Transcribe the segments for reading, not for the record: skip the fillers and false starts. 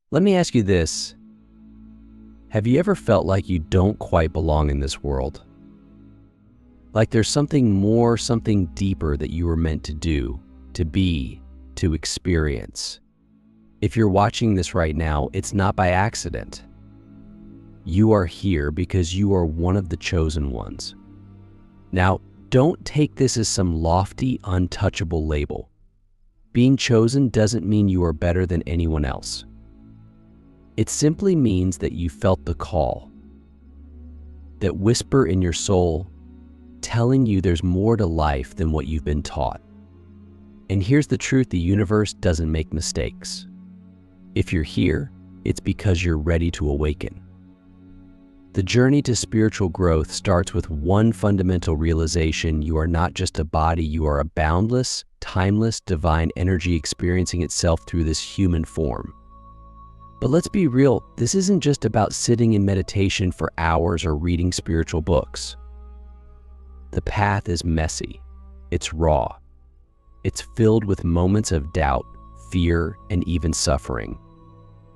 Let me ask you this. Have you ever felt like you don't quite belong in this world? Like there's something more, something deeper that you were meant to do, to be, to experience? If you're watching this right now, it's not by accident. You are here because you are one of the chosen ones. Now, don't take this as some lofty, untouchable label. Being chosen doesn't mean you are better than anyone else. It simply means that you felt the call, that whisper in your soul, telling you there's more to life than what you've been taught. And here's the truth: the universe doesn't make mistakes. If you're here, it's because you're ready to awaken. The journey to spiritual growth starts with one fundamental realization: you are not just a body, you are a boundless, timeless, divine energy experiencing itself through this human form. But let's be real, this isn't just about sitting in meditation for hours or reading spiritual books. The path is messy, it's raw, it's filled with moments of doubt, fear, and even suffering.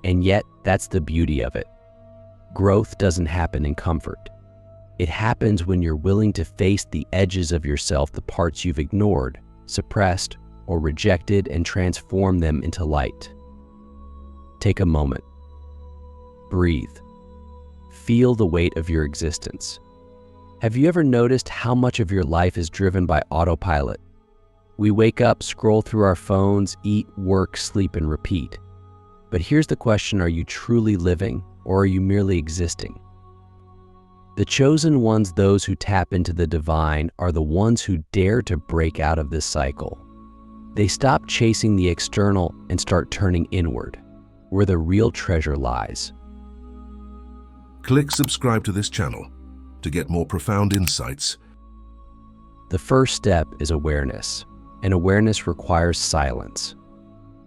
And yet, that's the beauty of it. Growth doesn't happen in comfort. It happens when you're willing to face the edges of yourself, the parts you've ignored, suppressed, or rejected, and transform them into light. Take a moment. Breathe. Feel the weight of your existence. Have you ever noticed how much of your life is driven by autopilot? We wake up, scroll through our phones, eat, work, sleep, and repeat. But here's the question: are you truly living, or are you merely existing? The chosen ones, those who tap into the divine, are the ones who dare to break out of this cycle. They stop chasing the external and start turning inward, where the real treasure lies. Click subscribe to this channel to get more profound insights. The first step is awareness, and awareness requires silence.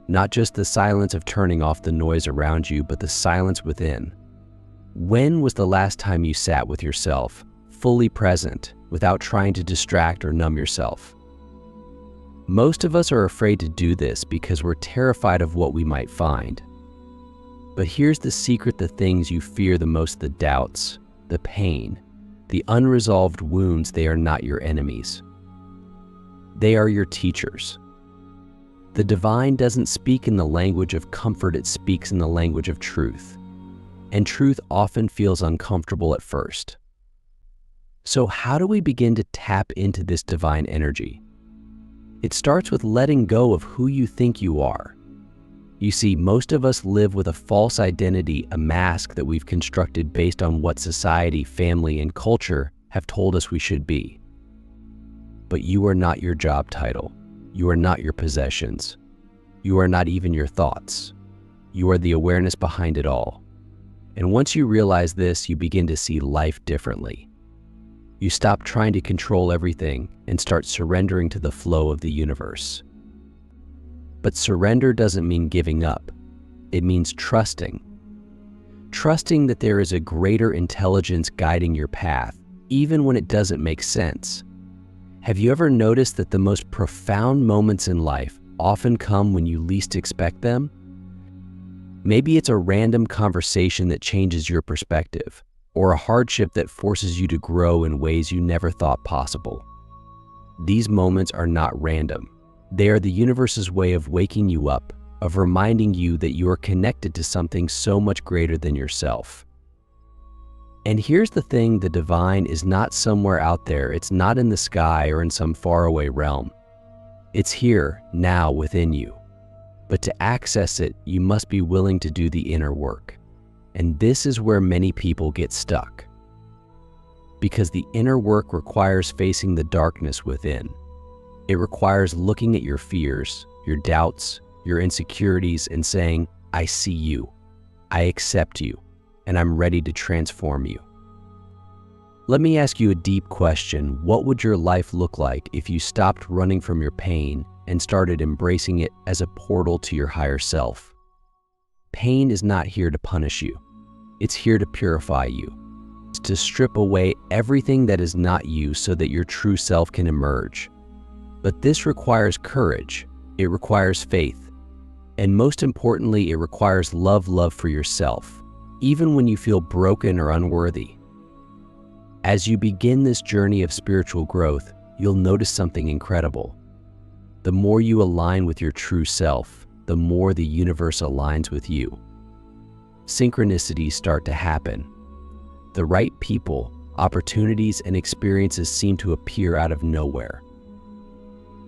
Not just the silence of turning off the noise around you, but the silence within. When was the last time you sat with yourself, fully present, without trying to distract or numb yourself? Most of us are afraid to do this because we're terrified of what we might find. But here's the secret: the things you fear the most, the doubts, the pain, the unresolved wounds, they are not your enemies. They are your teachers. The divine doesn't speak in the language of comfort, it speaks in the language of truth. And truth often feels uncomfortable at first. So how do we begin to tap into this divine energy? It starts with letting go of who you think you are. You see, most of us live with a false identity, a mask that we've constructed based on what society, family, and culture have told us we should be. But you are not your job title. You are not your possessions. You are not even your thoughts. You are the awareness behind it all. And once you realize this, you begin to see life differently. You stop trying to control everything and start surrendering to the flow of the universe. But surrender doesn't mean giving up. It means trusting. Trusting that there is a greater intelligence guiding your path, even when it doesn't make sense. Have you ever noticed that the most profound moments in life often come when you least expect them? Maybe it's a random conversation that changes your perspective, or a hardship that forces you to grow in ways you never thought possible. These moments are not random. They are the universe's way of waking you up, of reminding you that you are connected to something so much greater than yourself. And here's the thing: the divine is not somewhere out there. It's not in the sky or in some faraway realm. It's here, now, within you. But to access it, you must be willing to do the inner work. And this is where many people get stuck. Because the inner work requires facing the darkness within. It requires looking at your fears, your doubts, your insecurities, and saying, I see you, I accept you, and I'm ready to transform you. Let me ask you a deep question. What would your life look like if you stopped running from your pain and started embracing it as a portal to your higher self? Pain is not here to punish you. It's here to purify you. It's to strip away everything that is not you so that your true self can emerge. But this requires courage. It requires faith. And most importantly, it requires love for yourself, even when you feel broken or unworthy. As you begin this journey of spiritual growth, you'll notice something incredible. The more you align with your true self, the more the universe aligns with you. Synchronicities start to happen. The right people, opportunities, and experiences seem to appear out of nowhere.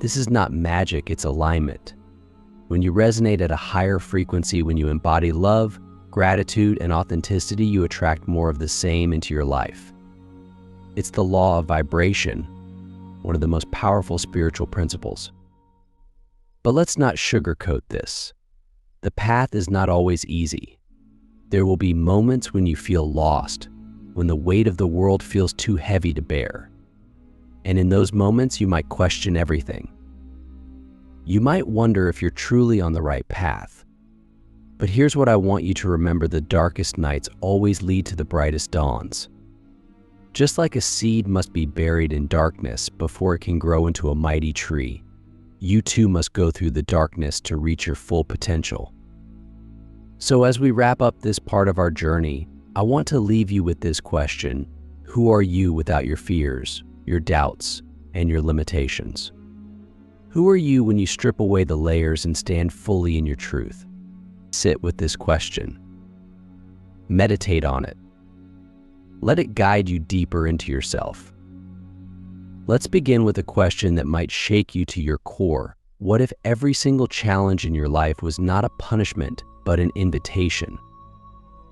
This is not magic, it's alignment. When you resonate at a higher frequency, when you embody love, gratitude, and authenticity, you attract more of the same into your life. It's the law of vibration, one of the most powerful spiritual principles. But let's not sugarcoat this. The path is not always easy. There will be moments when you feel lost, when the weight of the world feels too heavy to bear. And in those moments, you might question everything. You might wonder if you're truly on the right path. But here's what I want you to remember: the darkest nights always lead to the brightest dawns. Just like a seed must be buried in darkness before it can grow into a mighty tree, you too must go through the darkness to reach your full potential. So as we wrap up this part of our journey, I want to leave you with this question: who are you without your fears, your doubts, and your limitations? Who are you when you strip away the layers and stand fully in your truth? Sit with this question. Meditate on it. Let it guide you deeper into yourself. Let's begin with a question that might shake you to your core. What if every single challenge in your life was not a punishment, but an invitation?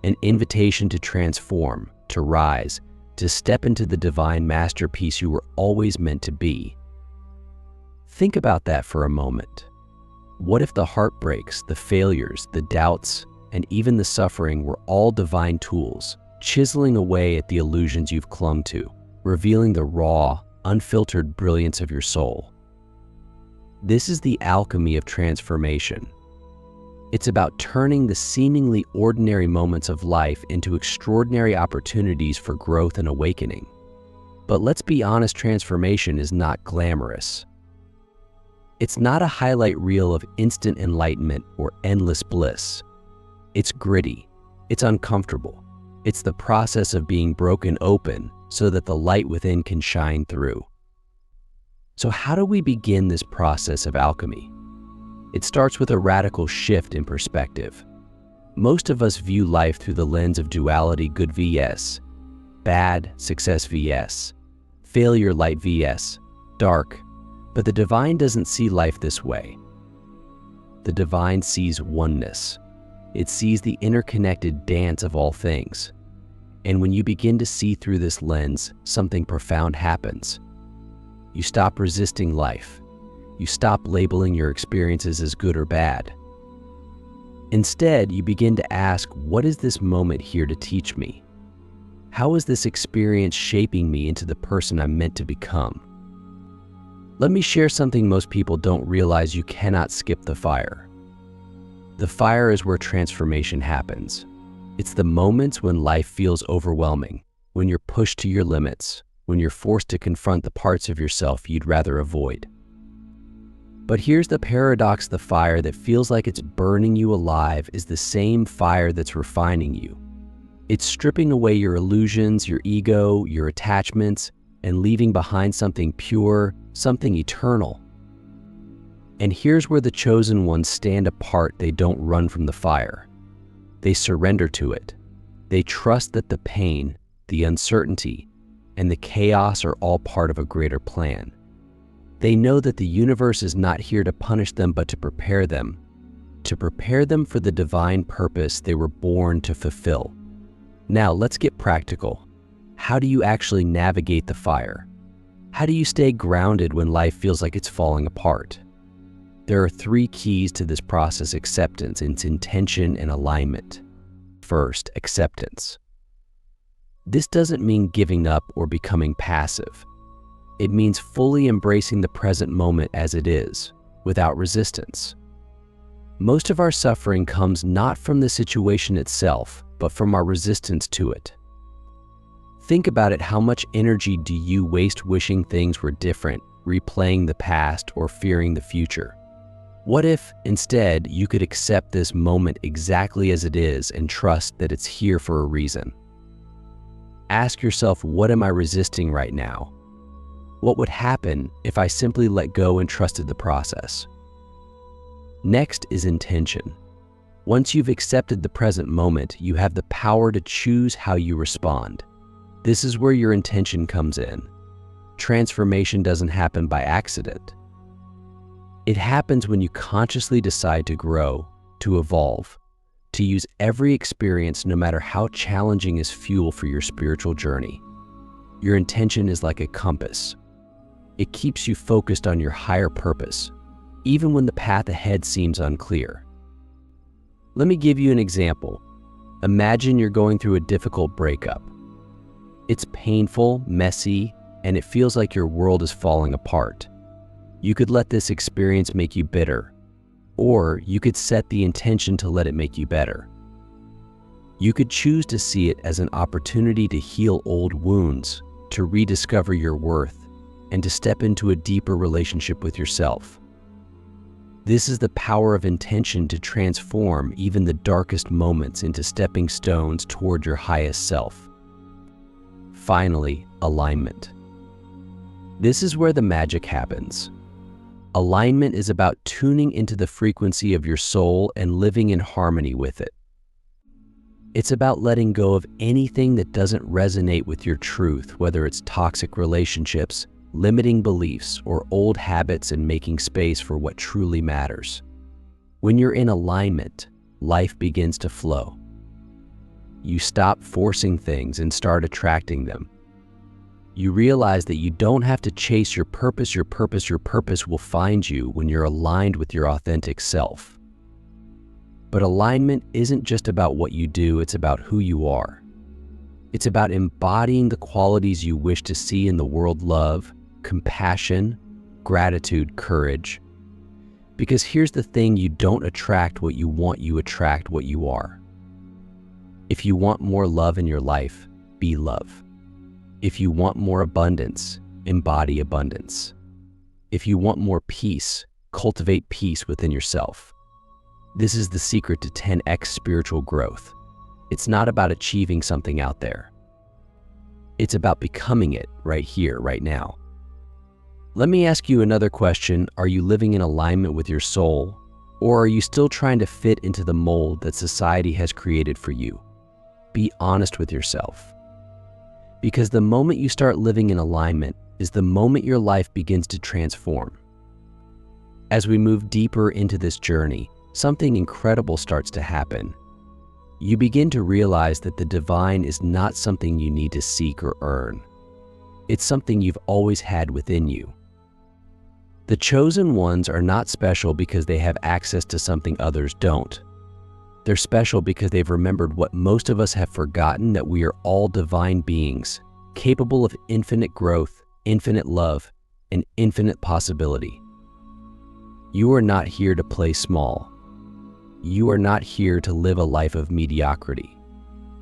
An invitation to transform, to rise, to step into the divine masterpiece you were always meant to be. Think about that for a moment. What if the heartbreaks, the failures, the doubts, and even the suffering were all divine tools, chiseling away at the illusions you've clung to, revealing the raw, unfiltered brilliance of your soul? This is the alchemy of transformation. It's about turning the seemingly ordinary moments of life into extraordinary opportunities for growth and awakening. But let's be honest, transformation is not glamorous. It's not a highlight reel of instant enlightenment or endless bliss. It's gritty. It's uncomfortable. It's the process of being broken open so that the light within can shine through. So how do we begin this process of alchemy? It starts with a radical shift in perspective. Most of us view life through the lens of duality: good vs. bad, success vs. failure, light vs. dark. But the divine doesn't see life this way. The divine sees oneness. It sees the interconnected dance of all things. And when you begin to see through this lens, something profound happens. You stop resisting life. You stop labeling your experiences as good or bad. Instead, you begin to ask, what is this moment here to teach me? How is this experience shaping me into the person I'm meant to become? Let me share something most people don't realize: you cannot skip the fire. The fire is where transformation happens. It's the moments when life feels overwhelming, when you're pushed to your limits, when you're forced to confront the parts of yourself you'd rather avoid. But here's the paradox: the fire that feels like it's burning you alive is the same fire that's refining you. It's stripping away your illusions, your ego, your attachments, and leaving behind something pure, something eternal. And here's where the chosen ones stand apart. They don't run from the fire. They surrender to it. They trust that the pain, the uncertainty, and the chaos are all part of a greater plan. They know that the universe is not here to punish them, but to prepare them for the divine purpose they were born to fulfill. Now let's get practical. How do you actually navigate the fire? How do you stay grounded when life feels like it's falling apart? There are 3 keys to this process: acceptance, its intention, and alignment. First, acceptance. This doesn't mean giving up or becoming passive. It means fully embracing the present moment as it is, without resistance. Most of our suffering comes not from the situation itself, but from our resistance to it. Think about it: how much energy do you waste wishing things were different, replaying the past, or fearing the future? What if, instead, you could accept this moment exactly as it is and trust that it's here for a reason? Ask yourself, what am I resisting right now? What would happen if I simply let go and trusted the process? Next is intention. Once you've accepted the present moment, you have the power to choose how you respond. This is where your intention comes in. Transformation doesn't happen by accident. It happens when you consciously decide to grow, to evolve, to use every experience, no matter how challenging, as fuel for your spiritual journey. Your intention is like a compass. It keeps you focused on your higher purpose, even when the path ahead seems unclear. Let me give you an example. Imagine you're going through a difficult breakup. It's painful, messy, and it feels like your world is falling apart. You could let this experience make you bitter, or you could set the intention to let it make you better. You could choose to see it as an opportunity to heal old wounds, to rediscover your worth, and to step into a deeper relationship with yourself. This is the power of intention to transform even the darkest moments into stepping stones toward your highest self. Finally, alignment. This is where the magic happens. Alignment is about tuning into the frequency of your soul and living in harmony with it. It's about letting go of anything that doesn't resonate with your truth, whether it's toxic relationships, limiting beliefs, or old habits, and making space for what truly matters. When you're in alignment, life begins to flow. You stop forcing things and start attracting them. You realize that you don't have to chase your purpose. Your purpose will find you when you're aligned with your authentic self. But alignment isn't just about what you do, it's about who you are. It's about embodying the qualities you wish to see in the world: love, compassion, gratitude, courage. Because here's the thing, you don't attract what you want, you attract what you are. If you want more love in your life, be love. If you want more abundance, embody abundance. If you want more peace, cultivate peace within yourself. This is the secret to 10x spiritual growth. It's not about achieving something out there. It's about becoming it right here, right now. Let me ask you another question. Are you living in alignment with your soul, or are you still trying to fit into the mold that society has created for you? Be honest with yourself. Because the moment you start living in alignment is the moment your life begins to transform. As we move deeper into this journey, something incredible starts to happen. You begin to realize that the divine is not something you need to seek or earn. It's something you've always had within you. The chosen ones are not special because they have access to something others don't. They're special because they've remembered what most of us have forgotten, that we are all divine beings, capable of infinite growth, infinite love, and infinite possibility. You are not here to play small. You are not here to live a life of mediocrity.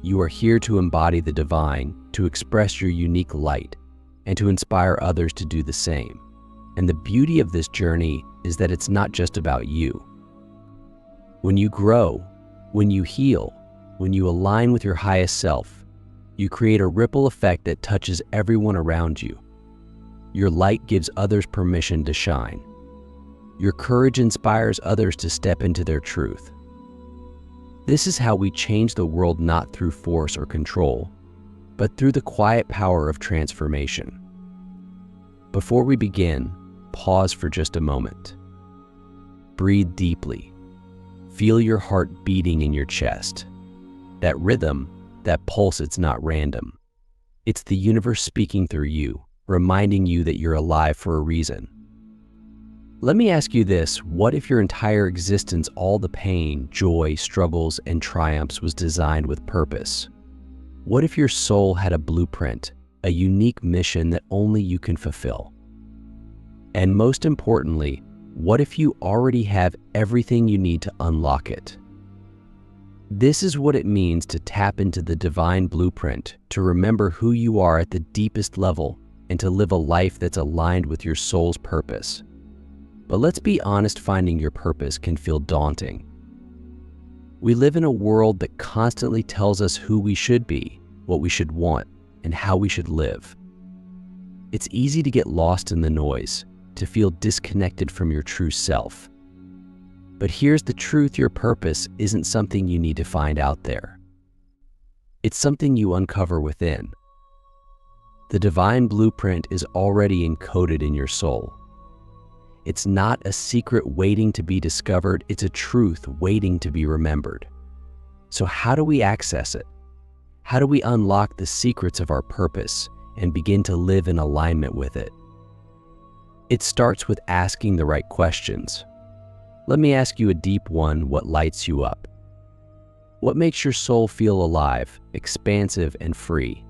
You are here to embody the divine, to express your unique light, and to inspire others to do the same. And the beauty of this journey is that it's not just about you. When you grow, when you heal, when you align with your highest self, you create a ripple effect that touches everyone around you. Your light gives others permission to shine. Your courage inspires others to step into their truth. This is how we change the world, not through force or control, but through the quiet power of transformation. Before we begin, pause for just a moment. Breathe deeply. Feel your heart beating in your chest. That rhythm, that pulse, it's not random. It's the universe speaking through you, reminding you that you're alive for a reason. Let me ask you this: what if your entire existence, all the pain, joy, struggles, and triumphs, was designed with purpose? What if your soul had a blueprint, a unique mission that only you can fulfill? And most importantly, what if you already have everything you need to unlock it? This is what it means to tap into the divine blueprint, to remember who you are at the deepest level, and to live a life that's aligned with your soul's purpose. But let's be honest, finding your purpose can feel daunting. We live in a world that constantly tells us who we should be, what we should want, and how we should live. It's easy to get lost in the noise, to feel disconnected from your true self. But here's the truth: your purpose isn't something you need to find out there. It's something you uncover within. The divine blueprint is already encoded in your soul. It's not a secret waiting to be discovered, it's a truth waiting to be remembered. So how do we access it? How do we unlock the secrets of our purpose and begin to live in alignment with it? It starts with asking the right questions. Let me ask you a deep one: what lights you up? What makes your soul feel alive, expansive, and free?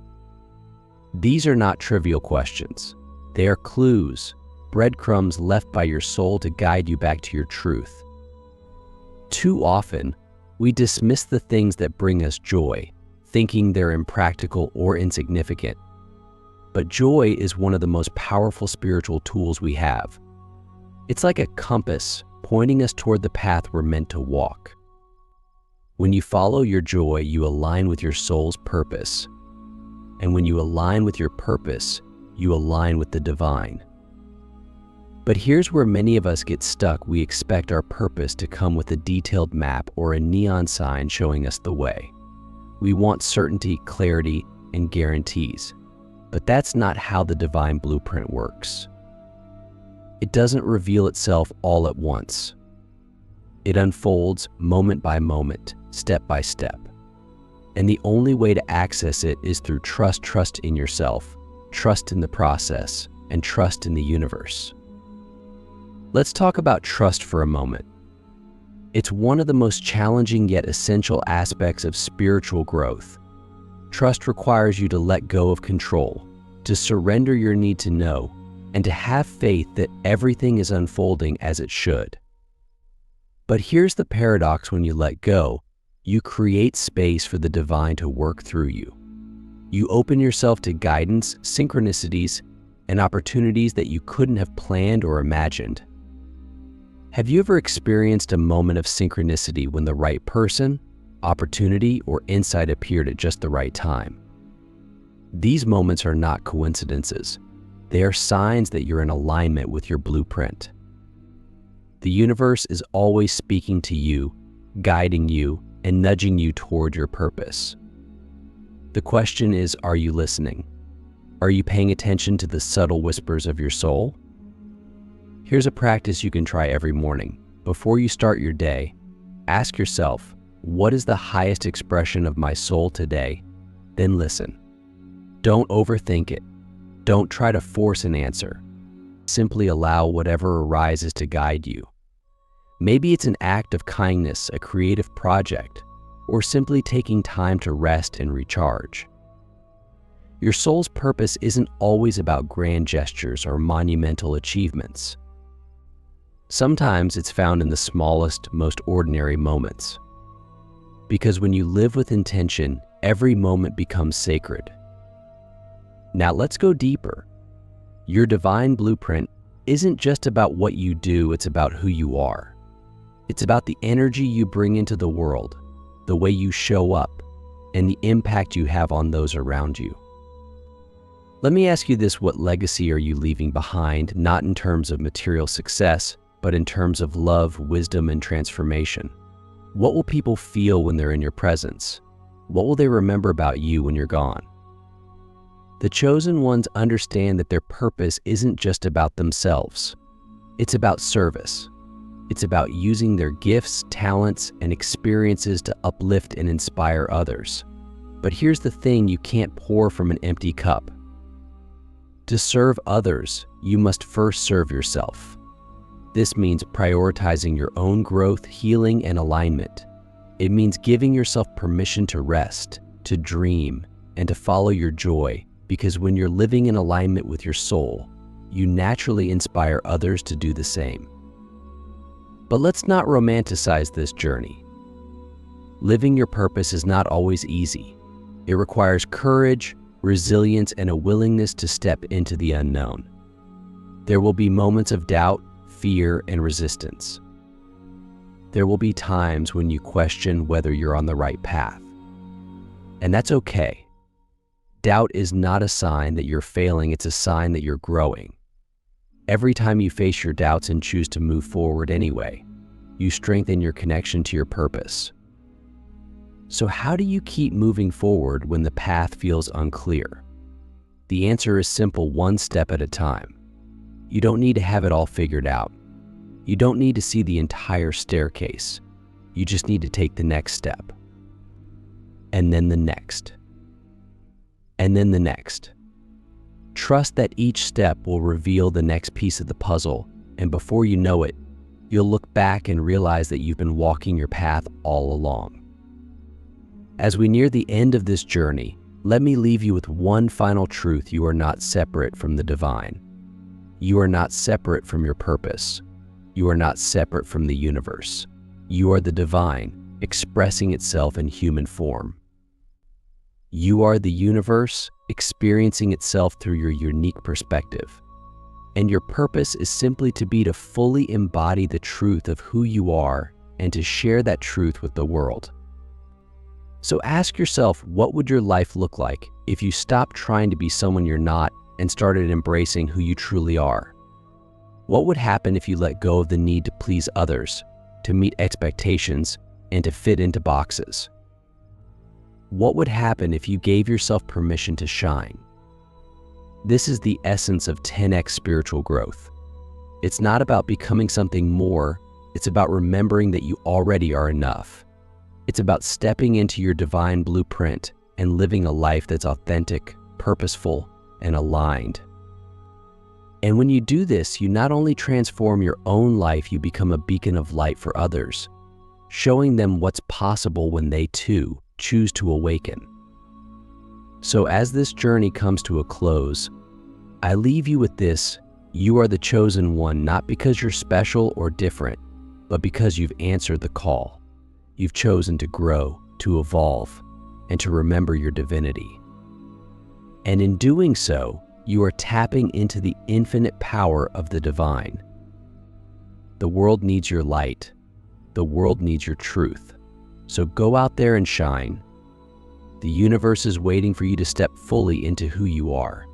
These are not trivial questions. They are clues, breadcrumbs left by your soul to guide you back to your truth. Too often, we dismiss the things that bring us joy, thinking they're impractical or insignificant. But joy is one of the most powerful spiritual tools we have. It's like a compass pointing us toward the path we're meant to walk. When you follow your joy, you align with your soul's purpose. And when you align with your purpose, you align with the divine. But here's where many of us get stuck. We expect our purpose to come with a detailed map or a neon sign showing us the way. We want certainty, clarity, and guarantees. But that's not how the divine blueprint works. It doesn't reveal itself all at once. It unfolds moment by moment, step by step. And the only way to access it is through trust in yourself, trust in the process, and trust in the universe. Let's talk about trust for a moment. It's one of the most challenging yet essential aspects of spiritual growth. Trust requires you to let go of control, to surrender your need to know, and to have faith that everything is unfolding as it should. But here's the paradox: when you let go, you create space for the divine to work through you. You open yourself to guidance, synchronicities, and opportunities that you couldn't have planned or imagined. Have you ever experienced a moment of synchronicity when the right person, opportunity, or insight appeared at just the right time? These moments are not coincidences. They are signs that you're in alignment with your blueprint. The universe is always speaking to you, guiding you, and nudging you toward your purpose. The question is, are you listening? Are you paying attention to the subtle whispers of your soul? Here's a practice you can try every morning. Before you start your day, ask yourself, what is the highest expression of my soul today? Then listen. Don't overthink it. Don't try to force an answer. Simply allow whatever arises to guide you. Maybe it's an act of kindness, a creative project, or simply taking time to rest and recharge. Your soul's purpose isn't always about grand gestures or monumental achievements. Sometimes it's found in the smallest, most ordinary moments. Because when you live with intention, every moment becomes sacred. Now let's go deeper. Your divine blueprint isn't just about what you do, it's about who you are. It's about the energy you bring into the world, the way you show up, and the impact you have on those around you. Let me ask you this: what legacy are you leaving behind, not in terms of material success, but in terms of love, wisdom, and transformation? What will people feel when they're in your presence? What will they remember about you when you're gone? The chosen ones understand that their purpose isn't just about themselves. It's about service. It's about using their gifts, talents, and experiences to uplift and inspire others. But here's the thing: you can't pour from an empty cup. To serve others, you must first serve yourself. This means prioritizing your own growth, healing, and alignment. It means giving yourself permission to rest, to dream, and to follow your joy, because when you're living in alignment with your soul, you naturally inspire others to do the same. But let's not romanticize this journey. Living your purpose is not always easy. It requires courage, resilience, and a willingness to step into the unknown. There will be moments of doubt, fear, and resistance. There will be times when you question whether you're on the right path. And that's okay. Doubt is not a sign that you're failing, it's a sign that you're growing. Every time you face your doubts and choose to move forward anyway, you strengthen your connection to your purpose. So how do you keep moving forward when the path feels unclear? The answer is simple: one step at a time. You don't need to have it all figured out. You don't need to see the entire staircase. You just need to take the next step. And then the next. And then the next. Trust that each step will reveal the next piece of the puzzle, and before you know it, you'll look back and realize that you've been walking your path all along. As we near the end of this journey, let me leave you with one final truth: you are not separate from the divine. You are not separate from your purpose. You are not separate from the universe. You are the divine, expressing itself in human form. You are the universe, experiencing itself through your unique perspective. And your purpose is simply to fully embody the truth of who you are and to share that truth with the world. So ask yourself, what would your life look like if you stopped trying to be someone you're not and started embracing who you truly are? What would happen if you let go of the need to please others, to meet expectations, and to fit into boxes? What would happen if you gave yourself permission to shine? This is the essence of 10x spiritual growth. It's not about becoming something more, it's about remembering that you already are enough. It's about stepping into your divine blueprint and living a life that's authentic, purposeful, and aligned. And when you do this, you not only transform your own life, you become a beacon of light for others, showing them what's possible when they too choose to awaken. So as this journey comes to a close, I leave you with this: you are the chosen one, not because you're special or different, but because you've answered the call. You've chosen to grow, to evolve, and to remember your divinity. And in doing so, you are tapping into the infinite power of the divine. The world needs your light. The world needs your truth. So go out there and shine. The universe is waiting for you to step fully into who you are.